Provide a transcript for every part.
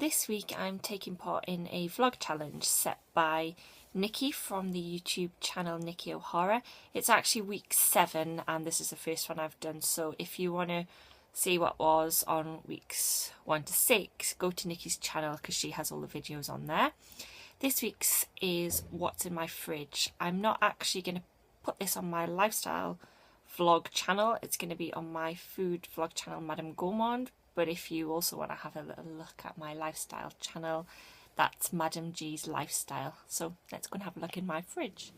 this week I'm taking part in a vlog challenge set by Nikki from the YouTube channel Nikki O'Hara. It's actually week 7 and this is the first one I've done, so if you want to see what was on weeks 1 to 6, go to Nikki's channel because she has all the videos on there. This week's is what's in my fridge. I'm not actually going to put this on my lifestyle vlog channel, it's going to be on my food vlog channel Madame Gourmand, but if you also want to have a little look at my lifestyle channel, that's Madame G's Lifestyle. So let's go and have a look in my fridge.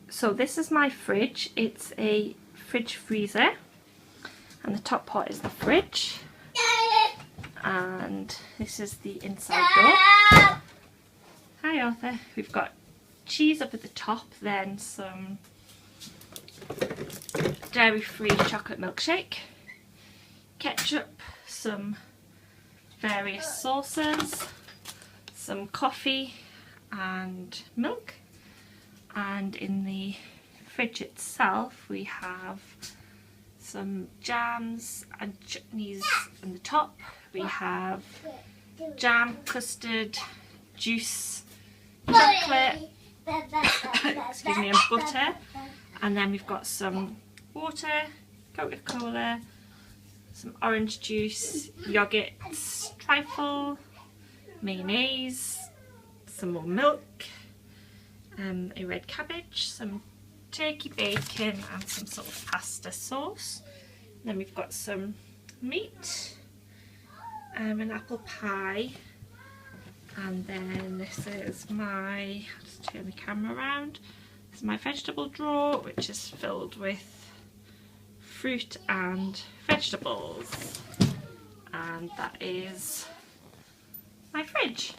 So this is my fridge. It's a fridge freezer and the top part is the fridge, and this is the inside door. Hi Arthur. We've got cheese up at the top, then some dairy-free chocolate milkshake, ketchup, some various sauces, some coffee and milk, and in the fridge itself we have some jams and chutneys in the top. We have jam, custard, juice, chocolate, excuse me, and butter, and then we've got some water, Coca-Cola, some orange juice, yogurts, trifle, mayonnaise, some more milk, a red cabbage, some turkey bacon and some sort of pasta sauce. And then we've got some meat, an apple pie, and then this is my, I'll just turn the camera around, this is my vegetable drawer which is filled with fruit and vegetables, and that is my fridge.